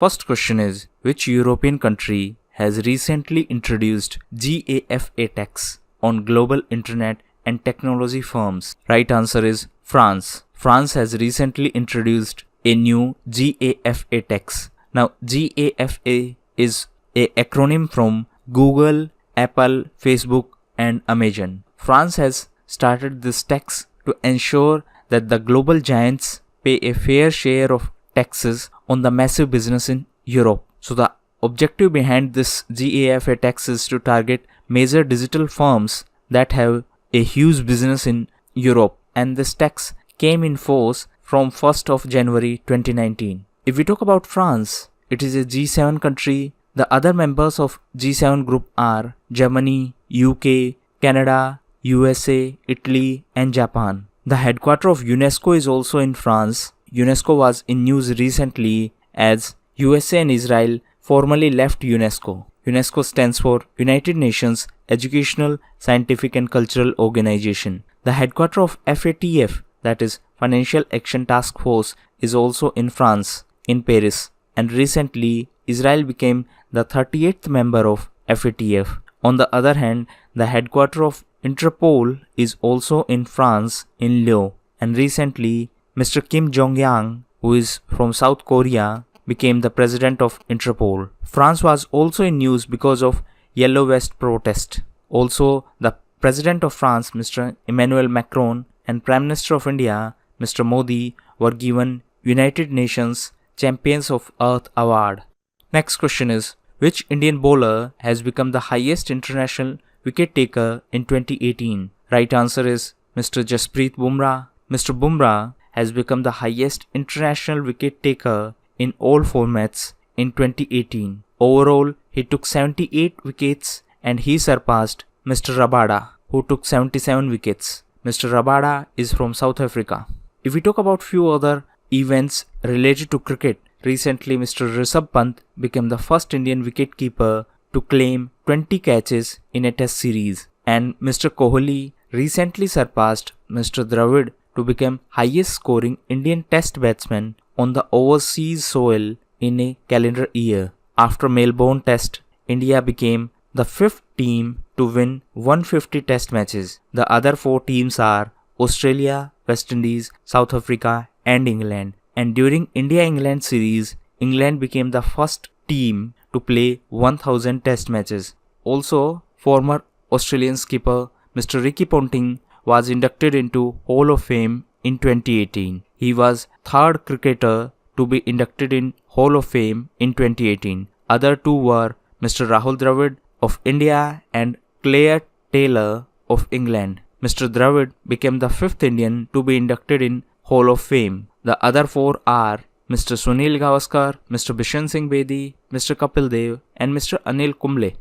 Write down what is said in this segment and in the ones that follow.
First question is, which European country has recently introduced GAFA tax on global internet and technology firms? Right answer is France. France has recently introduced a new GAFA tax. Now GAFA is a acronym from Google, Apple, Facebook and Amazon. France has started this tax to ensure that the global giants pay a fair share of taxes on the massive business in Europe. So the objective behind this GAFA tax is to target major digital firms that have a huge business in Europe, and this tax came in force from 1st of January 2019. If we talk about France, it is a G7 country. The other members of G7 group are Germany, UK, Canada, USA, Italy and Japan. The headquarters of UNESCO is also in France. UNESCO was in news recently as USA and Israel formally left UNESCO. UNESCO stands for United Nations Educational, Scientific and Cultural Organization. The headquarters of FATF, that is Financial Action Task Force, is also in France, in Paris. And recently, Israel became the 38th member of FATF. On the other hand, the headquarters of Interpol is also in France, in Lyon. And recently, Mr. Kim Jong-un, who is from South Korea, became the president of Interpol. France was also in news because of Yellow Vest protest. Also, the president of France, Mr. Emmanuel Macron, and Prime Minister of India, Mr. Modi, were given United Nations Champions of Earth Award. Next question is, which Indian bowler has become the highest international wicket taker in 2018? Right answer is Mr. Jasprit Bumrah. Mr. Bumrah has become the highest international wicket taker in all formats in 2018. Overall, he took 78 wickets and he surpassed Mr. Rabada, who took 77 wickets. Mr. Rabada is from South Africa. If we talk about few other events related to cricket, recently Mr. Rishabh Pant became the first Indian wicketkeeper to claim 20 catches in a test series, and Mr. Kohli recently surpassed Mr. Dravid to become highest scoring Indian test batsman on the overseas soil in a calendar year. After Melbourne Test, India became the 5th team to win 150 test matches. The other 4 teams are Australia, West Indies, South Africa and England. And during India-England series, England became the first team to play 1000 test matches. Also, former Australian skipper Mr. Ricky Ponting was inducted into Hall of Fame in 2018. He was third cricketer to be inducted in Hall of Fame in 2018. Other two were Mr. Rahul Dravid of India and Claire Taylor of England. Mr. Dravid became the 5th Indian to be inducted in Hall of Fame. The other 4 are Mr. Sunil Gavaskar, Mr. Bishan Singh Bedi, Mr. Kapil Dev and Mr. Anil Kumble.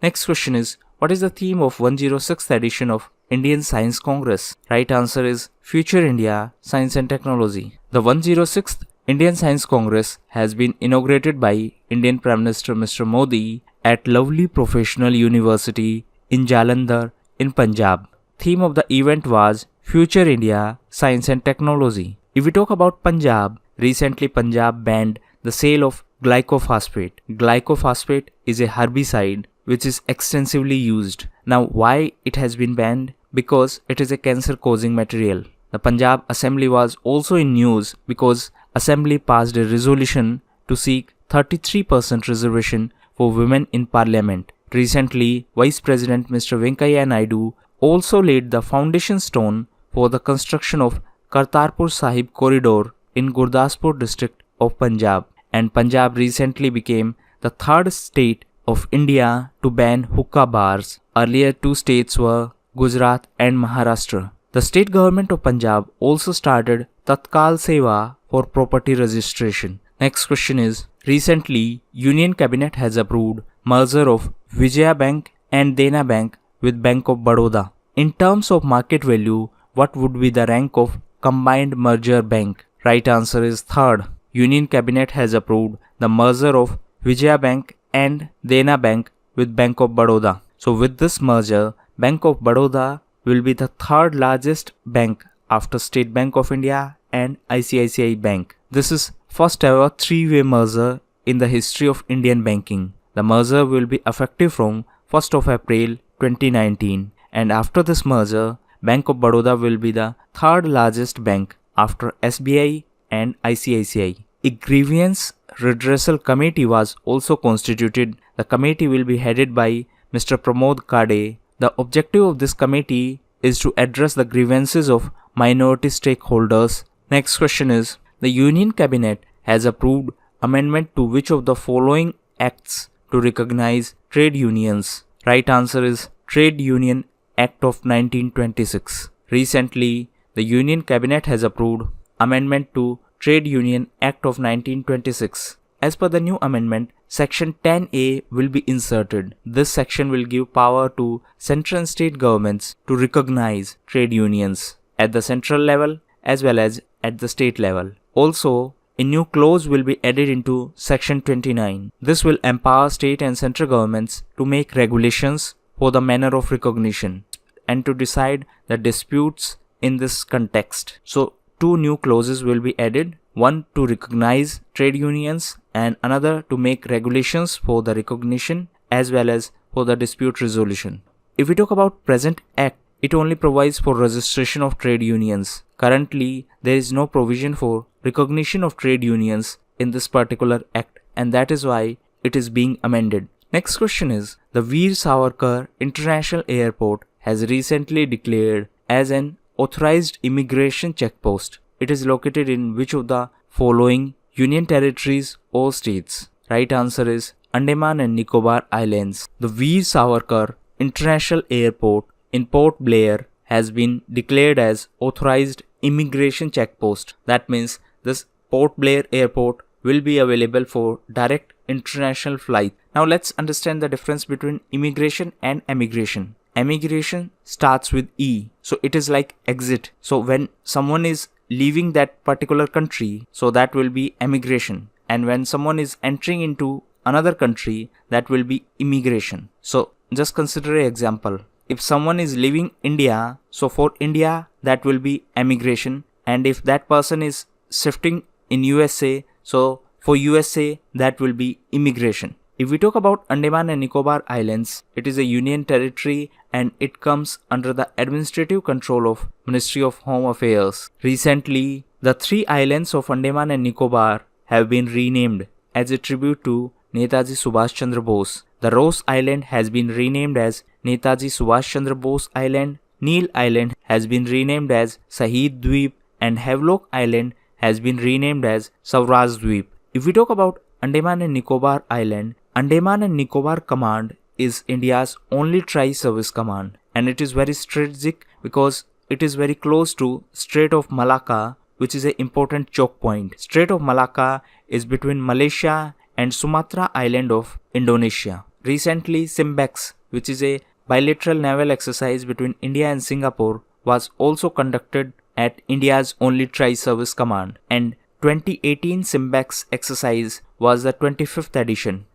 Next question is, what is the theme of 106th edition of Indian Science Congress? Right answer is Future India, Science and Technology. The 106th Indian Science Congress has been inaugurated by Indian Prime Minister Mr. Modi at Lovely Professional University in Jalandhar in Punjab. Theme of the event was Future India, Science and Technology. If we talk about Punjab, recently Punjab banned the sale of glycophosphate. Glycophosphate is a herbicide which is extensively used. Now why it has been banned? Because it is a cancer causing material. The Punjab Assembly was also in news because Assembly passed a resolution to seek 33% reservation for women in Parliament. Recently, Vice President Mr. Venkaiah Naidu also laid the foundation stone for the construction of Kartarpur Sahib Corridor in Gurdaspur district of Punjab. And Punjab recently became the 3rd state of India to ban hookah bars. Earlier 2 states were Gujarat and Maharashtra. The state government of Punjab also started Tatkal Seva for property registration. Next question is, recently Union Cabinet has approved merger of Vijaya Bank and Dena Bank with Bank of Baroda. In terms of market value, what would be the rank of combined merger bank? Right answer is 3rd. Union Cabinet has approved the merger of Vijaya Bank and Dena Bank with Bank of Baroda. So with this merger, Bank of Baroda will be the 3rd largest bank after State Bank of India and ICICI Bank. This is first ever 3-way merger in the history of Indian banking. The merger will be effective from 1st of April 2019, and after this merger, Bank of Baroda will be the third largest bank after SBI and ICICI. A grievance redressal committee was also constituted. The committee will be headed by Mr. Pramod Kade. The objective of this committee is to address the grievances of minority stakeholders. Next question is, the Union Cabinet has approved amendment to which of the following acts to recognize trade unions? Right answer is Trade Union Act of 1926. Recently, the Union Cabinet has approved amendment to Trade Union Act of 1926. As per the new amendment, Section 10A will be inserted. This section will give power to central and state governments to recognize trade unions at the central level as well as at the state level. Also, a new clause will be added into Section 29. This will empower state and central governments to make regulations for the manner of recognition and to decide the disputes in this context. So, two new clauses will be added. One to recognize trade unions and another to make regulations for the recognition as well as for the dispute resolution. If we talk about present act, it only provides for registration of trade unions. Currently, there is no provision for recognition of trade unions in this particular act, and that is why it is being amended. Next question is, the Veer Savarkar International Airport has recently declared as an authorized immigration checkpost. It is located in which of the following union territories or states? Right answer is Andaman and Nicobar Islands. The Veer Savarkar International Airport in Port Blair has been declared as authorized immigration checkpost. That means this Port Blair Airport will be available for direct international flight. Now let's understand the difference between immigration and emigration. Emigration starts with E, so it is like exit. So when someone is leaving that particular country, so that will be emigration, and when someone is entering into another country, that will be immigration. So just consider an example. If someone is leaving India, so for India that will be emigration, and if that person is shifting in USA, so for USA that will be immigration. If we talk about Andaman and Nicobar Islands, it is a union territory and it comes under the administrative control of Ministry of Home Affairs. Recently, the three islands of Andaman and Nicobar have been renamed as a tribute to Netaji Subhash Chandra Bose. The Ross Island has been renamed as Netaji Subhash Chandra Bose Island, Neil Island has been renamed as Sahid Dweep, and Havelock Island has been renamed as Savraj Dweep. If we talk about Andaman and Nicobar Island, Andaman and Nicobar Command is India's only tri-service command, and it is very strategic because it is very close to Strait of Malacca, which is an important choke point. Strait of Malacca is between Malaysia and Sumatra Island of Indonesia. Recently, Simbex, which is a bilateral naval exercise between India and Singapore, was also conducted at India's only tri-service command, and 2018 Simbex exercise was the 25th edition.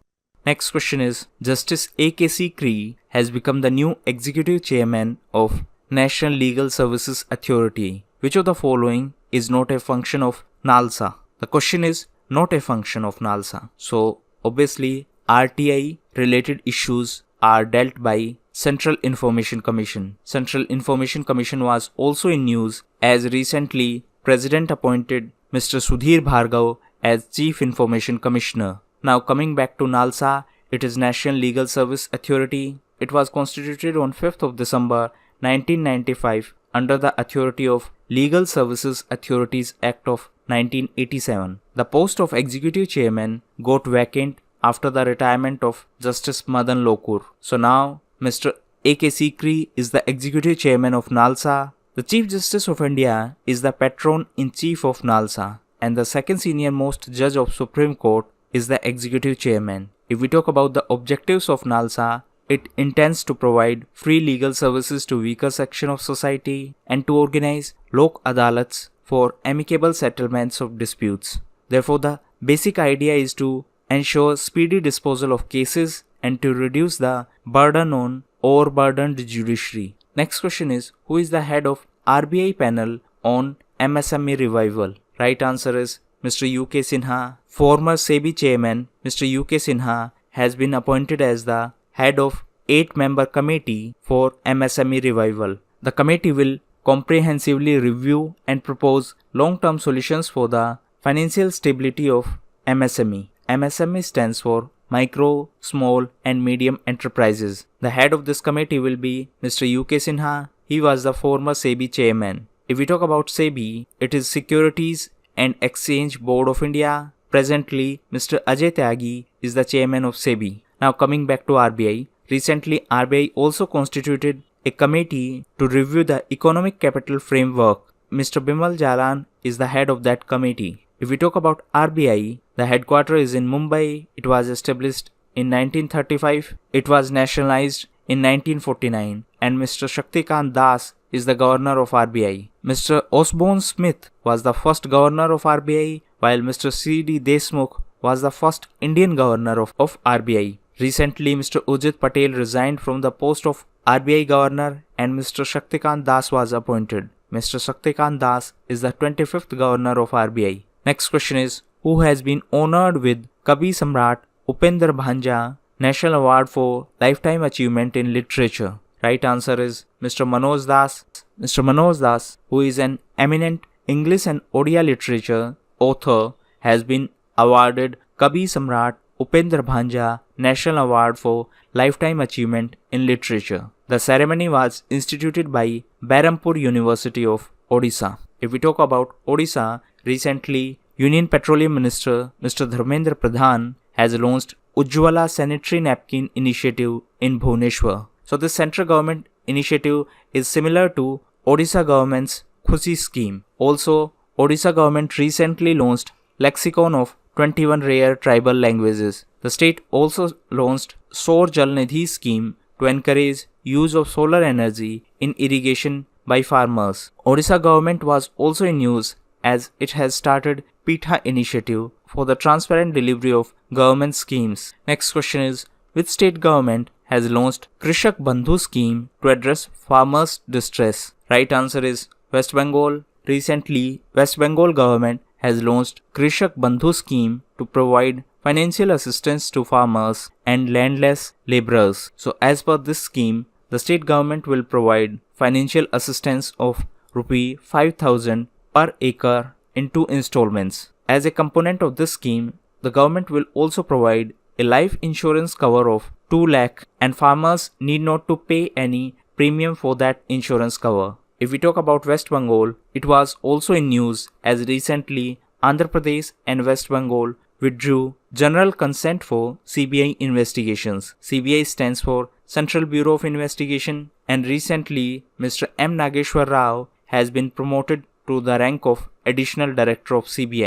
Next question is, Justice A.K.C. Cree has become the new executive chairman of National Legal Services Authority. Which of the following is not a function of NALSA? The question is not a function of NALSA. So obviously RTI related issues are dealt by Central Information Commission. Central Information Commission was also in news as recently President appointed Mr. Sudhir Bhargav as Chief Information Commissioner. Now coming back to NALSA, it is National Legal Service Authority. It was constituted on 5th of December 1995 under the authority of Legal Services Authorities Act of 1987. The post of Executive Chairman got vacant after the retirement of Justice Madan Lokur. So now Mr. A.K.C. Cree is the Executive Chairman of NALSA. The Chief Justice of India is the Patron-in-Chief of NALSA, and the second senior most judge of Supreme Court is the Executive Chairman. If we talk about the objectives of NALSA, it intends to provide free legal services to weaker section of society and to organize Lok Adalats for amicable settlements of disputes. Therefore, the basic idea is to ensure speedy disposal of cases and to reduce the burden on overburdened judiciary. Next question is, who is the head of RBI panel on MSME revival? Right answer is Mr. UK Sinha. Former SEBI chairman Mr. UK Sinha has been appointed as the head of 8-member committee for MSME revival. The committee will comprehensively review and propose long-term solutions for the financial stability of MSME. MSME stands for Micro, Small and Medium Enterprises. The head of this committee will be Mr. UK Sinha. He was the former SEBI chairman. If we talk about SEBI, it is Securities and Exchange Board of India. Presently, Mr. Ajay Tyagi is the chairman of SEBI. Now coming back to RBI, recently RBI also constituted a committee to review the economic capital framework. Mr. Bimal Jalan is the head of that committee. If we talk about RBI, the headquarters is in Mumbai. It was established in 1935. It was nationalized in 1949 and Mr. Shaktikant Das is the governor of RBI. Mr. Osborne Smith was the first governor of RBI while Mr. C.D. Deshmukh was the first Indian governor of RBI. Recently, Mr. Ujit Patel resigned from the post of RBI governor and Mr. Shaktikant Das was appointed. Mr. Shaktikant Das is the 25th governor of RBI. Next question is, who has been honored with Kavi Samrat Upendra Bhanja National Award for Lifetime Achievement in Literature? Right answer is Mr. Manoj Das. Mr. Manoj Das, who is an eminent English and Odia literature author, has been awarded Kavi Samrat Upendra Bhanja National Award for Lifetime Achievement in Literature. The ceremony was instituted by Berhampur University of Odisha. If we talk about Odisha, recently Union Petroleum Minister Mr. Dharmendra Pradhan has launched Ujjwala Sanitary Napkin Initiative in Bhubaneswar. So this central government initiative is similar to Odisha government's Khushi scheme. Also, Odisha government recently launched Lexicon of 21 rare tribal languages. The state also launched Saur Jal Nidhi scheme to encourage use of solar energy in irrigation by farmers. Odisha government was also in news as it has started Pitha initiative for the transparent delivery of government schemes. Next question is, which state government has launched Krishak Bandhu scheme to address farmers' distress? Right answer is West Bengal. Recently, West Bengal government has launched Krishak Bandhu scheme to provide financial assistance to farmers and landless laborers. So as per this scheme, the state government will provide financial assistance of Rupee 5,000 per acre in 2 installments. As a component of this scheme, the government will also provide a life insurance cover of 2 lakh and farmers need not to pay any premium for that insurance cover. If we talk about West Bengal, it was also in news as recently Andhra Pradesh and West Bengal withdrew general consent for CBI investigations. CBI stands for Central Bureau of Investigation, and recently Mr. M. Nageshwar Rao has been promoted to the rank of Additional Director of CBI.